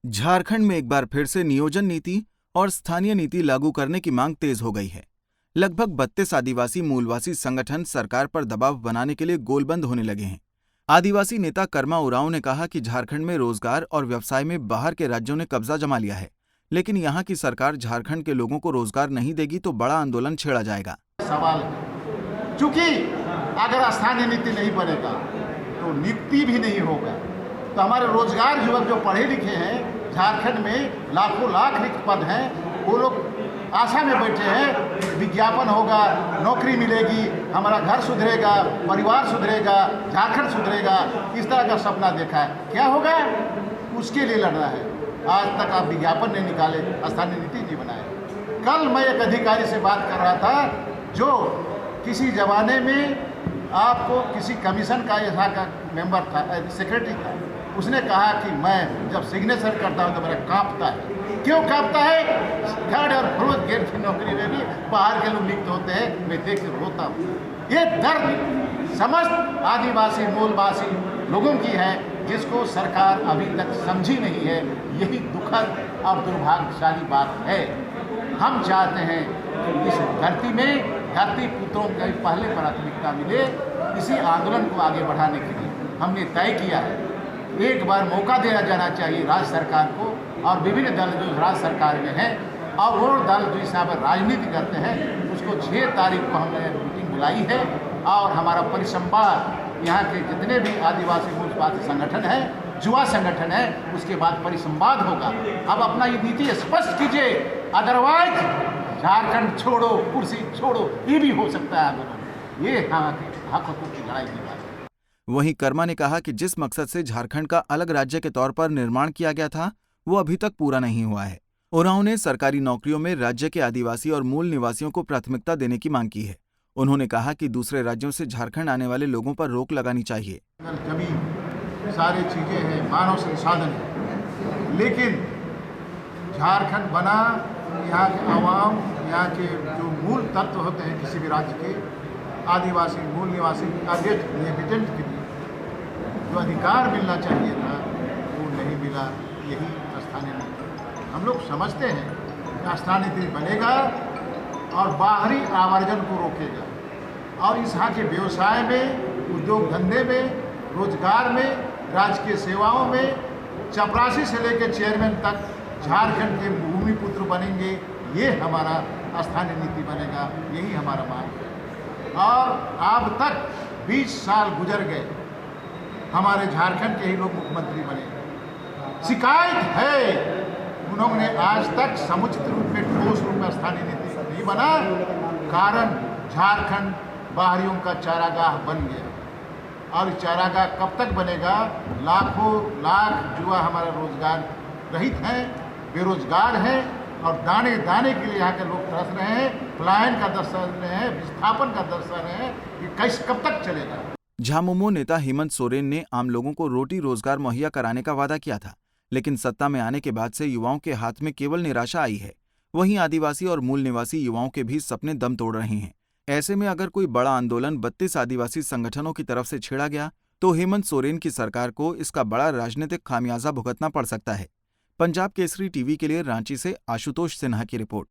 झारखंड में एक बार फिर से नियोजन नीति और स्थानीय नीति लागू करने की मांग तेज हो गई है। लगभग 32 आदिवासी मूलवासी संगठन सरकार पर दबाव बनाने के लिए गोलबंद होने लगे हैं। आदिवासी नेता कर्मा उरांव ने कहा कि झारखंड में रोजगार और व्यवसाय में बाहर के राज्यों ने कब्जा जमा लिया है, लेकिन यहाँ की सरकार झारखंड के लोगों को रोजगार नहीं देगी तो बड़ा आंदोलन छेड़ा जाएगा। सवाल चूंकि अगर स्थानीय नीति नहीं बनेगा तो नियुक्ति भी नहीं होगा, तो हमारे रोजगार युवक जो पढ़े लिखे हैं झारखंड में लाखों लाख रिक्त पद हैं, वो लोग आशा में बैठे हैं विज्ञापन होगा, नौकरी मिलेगी, हमारा घर सुधरेगा, परिवार सुधरेगा, झारखंड सुधरेगा, इस तरह का सपना देखा है। क्या होगा, उसके लिए लड़ना है। आज तक आप विज्ञापन नहीं निकाले, स्थानीय नीति नहीं बनाए। कल मैं एक अधिकारी से बात कर रहा था जो किसी जमाने में आपको किसी कमीशन का यहाँ का मेंबर था, सेक्रेटरी था। उसने कहा कि मैं जब सिग्नेचर करता हूँ तो मेरा कांपता है। क्यों कांपता है? थर्ड और फोर्थ ग्रेड की नौकरी में भी बाहर के लोग लिप्त होते हैं, मैं देख कर रोता हूँ। ये दर्द समस्त आदिवासी मूलवासी लोगों की है, जिसको सरकार अभी तक समझी नहीं है। यही दुखद और दुर्भाग्यशाली बात है। हम चाहते हैं कि इस धरती पुत्रों को पहले प्राथमिकता मिले। इसी आंदोलन को आगे बढ़ाने के लिए हमने तय किया है, एक बार मौका दिया जाना चाहिए राज्य सरकार को और विभिन्न दल जो राज्य सरकार में हैं और वो दल जो इस पर राजनीति करते हैं, उसको 6 तारीख को हमने मीटिंग बुलाई है और हमारा परिसंवाद यहाँ के जितने भी आदिवासी मूलवासी संगठन है, युवा संगठन है, उसके बाद परिसंवाद होगा। अब अपना ये नीति स्पष्ट कीजिए, अदरवाइज झारखंड छोड़ो, कुर्सी छोड़ो, ये भी हो सकता है आंदोलन। ये हाँ हक की लड़ाई की बात है। वहीं कर्मा ने कहा कि जिस मकसद से झारखंड का अलग राज्य के तौर पर निर्माण किया गया था, वो अभी तक पूरा नहीं हुआ है। उरांव ने सरकारी नौकरियों में राज्य के आदिवासी और मूल निवासियों को प्राथमिकता देने की मांग की है। उन्होंने कहा कि दूसरे राज्यों से झारखंड आने वाले लोगों पर रोक लगानी चाहिए। जमीन सारी चीजें हैं, मानव संसाधन है, लेकिन झारखंड बना यहाँ के आवाम, यहाँ के जो मूल तत्व होते हैं किसी भी राज्य के, आदिवासी मूल निवासी एबिटेंट के लिए जो अधिकार मिलना चाहिए था वो नहीं मिला। यही स्थानीय नीति हम लोग समझते हैं कि स्थानीय नीति बनेगा और बाहरी आवर्जन को रोकेगा और इस यहाँ के व्यवसाय में, उद्योग धंधे में, रोजगार में, राजकीय सेवाओं में चपरासी से लेकर चेयरमैन तक झारखंड के भूमिपुत्र बनेंगे। ये हमारा स्थानीय नीति बनेगा, यही हमारा मांग है। और अब तक 20 साल गुजर गए, हमारे झारखंड के ही लोग मुख्यमंत्री बने। शिकायत है उन्होंने आज तक समुचित रूप में ठोस रूप में स्थानीय नीति नहीं बना, कारण झारखंड बाहरियों का चारागाह बन गया। और चारागाह कब तक बनेगा? लाखों लाख युवा हमारा रोजगार रहित हैं, बेरोजगार हैं और दाने दाने के लिए यहाँ के लोग तरस रहे हैं, पलायन का दर्शा रहे हैं, विस्थापन का दर्शा रहे हैं। ये कैसे कब तक चलेगा? झामुमो नेता हेमंत सोरेन ने आम लोगों को रोटी रोजगार मुहैया कराने का वादा किया था, लेकिन सत्ता में आने के बाद से युवाओं के हाथ में केवल निराशा आई है। वहीं आदिवासी और मूल निवासी युवाओं के भी सपने दम तोड़ रहे हैं। ऐसे में अगर कोई बड़ा आंदोलन 32 आदिवासी संगठनों की तरफ से छेड़ा गया तो हेमंत सोरेन की सरकार को इसका बड़ा राजनीतिक खामियाजा भुगतना पड़ सकता है। पंजाब केसरी टीवी के लिए रांची से आशुतोष सिन्हा की रिपोर्ट।